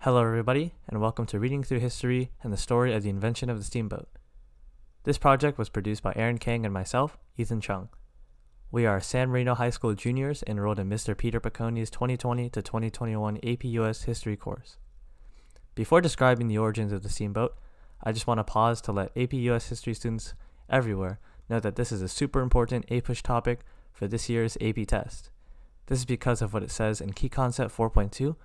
Hello, everybody, and welcome to Reading Through History and the Story of the Invention of the Steamboat. This project was produced by Aaron Kang and myself, Ethan Cheung. We are San Marino High School juniors enrolled in Mr. Peter Picconi's 2020 to 2021 AP US History course. Before describing the origins of the steamboat, I just want to pause to let AP US History students everywhere know that this is a super important APUSH topic for this year's AP test. This is because of what it says in Key Concept 4.2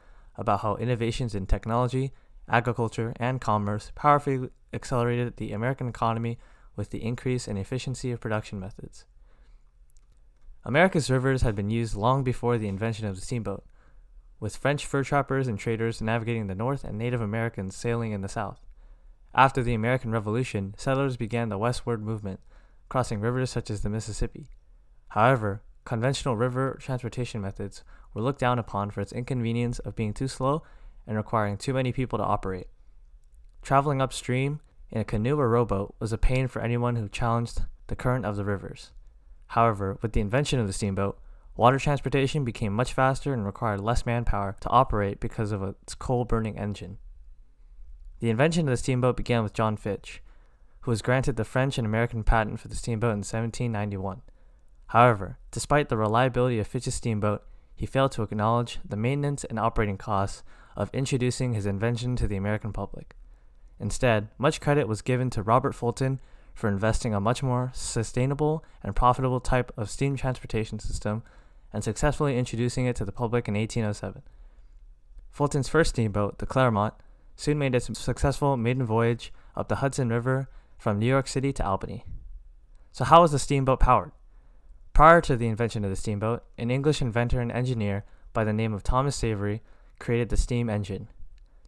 about how innovations in technology, agriculture, and commerce powerfully accelerated the American economy with the increase in efficiency of production methods. America's rivers had been used long before the invention of the steamboat, with French fur trappers and traders navigating the north and Native Americans sailing in the south. After the American Revolution, settlers began the westward movement, crossing rivers such as the Mississippi. However, conventional river transportation methods were looked down upon for its inconvenience of being too slow and requiring too many people to operate. Traveling upstream in a canoe or rowboat was a pain for anyone who challenged the current of the rivers. However, with the invention of the steamboat, water transportation became much faster and required less manpower to operate because of its coal-burning engine. The invention of the steamboat began with John Fitch, who was granted the French and American patent for the steamboat in 1791. However, despite the reliability of Fitch's steamboat, he failed to acknowledge the maintenance and operating costs of introducing his invention to the American public. Instead, much credit was given to Robert Fulton for investing a much more sustainable and profitable type of steam transportation system and successfully introducing it to the public in 1807. Fulton's first steamboat, the Clermont, soon made its successful maiden voyage up the Hudson River from New York City to Albany. So how was the steamboat powered? Prior to the invention of the steamboat, an English inventor and engineer by the name of Thomas Savery created the steam engine.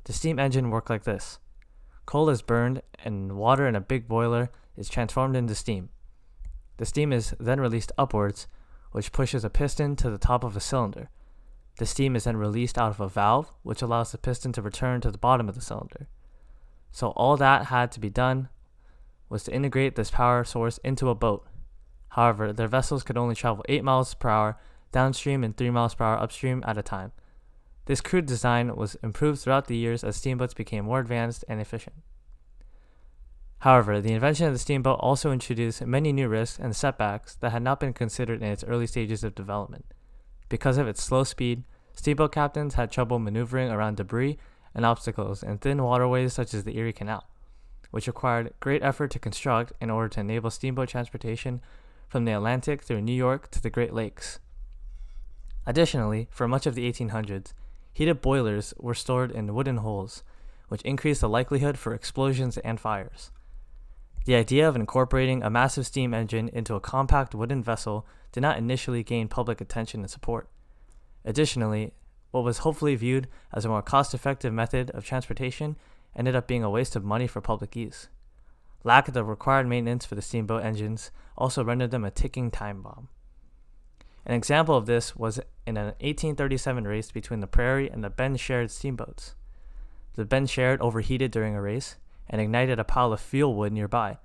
The steam engine worked like this. Coal is burned and water in a big boiler is transformed into steam. The steam is then released upwards, which pushes a piston to the top of a cylinder. The steam is then released out of a valve, which allows the piston to return to the bottom of the cylinder. So all that had to be done was to integrate this power source into a boat. However, their vessels could only travel 8 miles per hour downstream and 3 miles per hour upstream at a time. This crude design was improved throughout the years as steamboats became more advanced and efficient. However, the invention of the steamboat also introduced many new risks and setbacks that had not been considered in its early stages of development. Because of its slow speed, steamboat captains had trouble maneuvering around debris and obstacles in thin waterways such as the Erie Canal, which required great effort to construct in order to enable steamboat transportation from the Atlantic through New York to the Great Lakes. Additionally, for much of the 1800s, heated boilers were stored in wooden holes, which increased the likelihood for explosions and fires. The idea of incorporating a massive steam engine into a compact wooden vessel did not initially gain public attention and support. Additionally, what was hopefully viewed as a more cost-effective method of transportation ended up being a waste of money for public use. Lack of the required maintenance for the steamboat engines also rendered them a ticking time bomb. An example of this was in an 1837 race between the Prairie and the Ben Sherrod steamboats. The Ben Sherrod overheated during a race and ignited a pile of fuel wood nearby.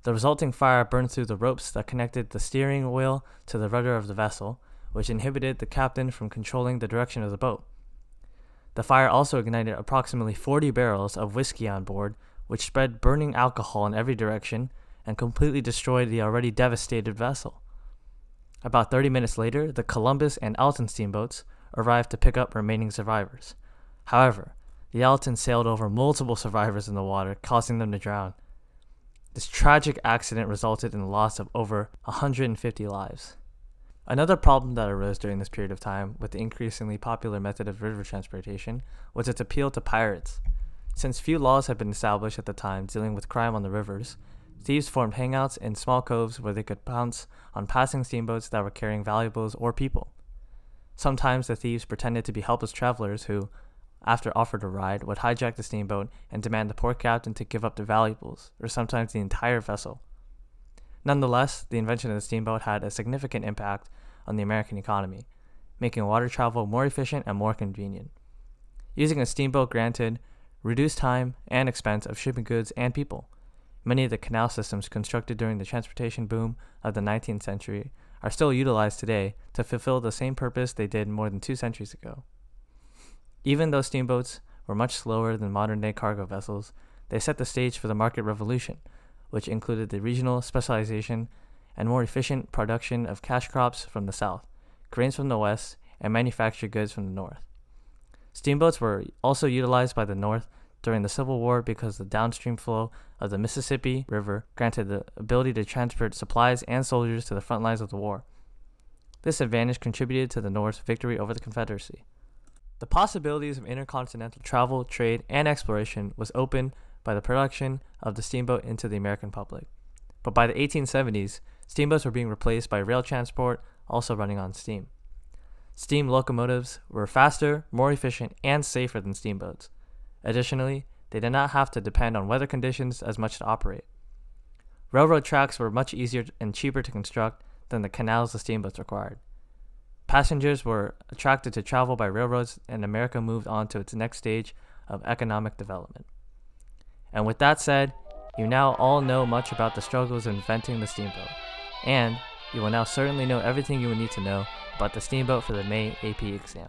The resulting fire burned through the ropes that connected the steering wheel to the rudder of the vessel, which inhibited the captain from controlling the direction of the boat. The fire also ignited approximately 40 barrels of whiskey on board, which spread burning alcohol in every direction and completely destroyed the already devastated vessel. About 30 minutes later, the Columbus and Alton steamboats arrived to pick up remaining survivors. However, the Alton sailed over multiple survivors in the water, causing them to drown. This tragic accident resulted in the loss of over 150 lives. Another problem that arose during this period of time with the increasingly popular method of river transportation was its appeal to pirates. Since few laws had been established at the time dealing with crime on the rivers, thieves formed hangouts in small coves where they could pounce on passing steamboats that were carrying valuables or people. Sometimes the thieves pretended to be helpless travelers who, after offered a ride, would hijack the steamboat and demand the poor captain to give up their valuables, or sometimes the entire vessel. Nonetheless, the invention of the steamboat had a significant impact on the American economy, making water travel more efficient and more convenient. Using a steamboat granted reduced time and expense of shipping goods and people. Many of the canal systems constructed during the transportation boom of the 19th century are still utilized today to fulfill the same purpose they did more than 2 centuries ago. Even though steamboats were much slower than modern-day cargo vessels, they set the stage for the market revolution, which included the regional specialization and more efficient production of cash crops from the south, grains from the west, and manufactured goods from the north. Steamboats were also utilized by the North during the Civil War because the downstream flow of the Mississippi River granted the ability to transport supplies and soldiers to the front lines of the war. This advantage contributed to the North's victory over the Confederacy. The possibilities of intercontinental travel, trade, and exploration was opened by the production of the steamboat into the American public. But by the 1870s, steamboats were being replaced by rail transport, also running on steam. Steam locomotives were faster, more efficient, and safer than steamboats. Additionally, they did not have to depend on weather conditions as much to operate. Railroad tracks were much easier and cheaper to construct than the canals the steamboats required. Passengers were attracted to travel by railroads, and America moved on to its next stage of economic development. And with that said, you now all know much about the struggles of inventing the steamboat, and you will now certainly know everything you will need to know about the steamboat for the May AP exam.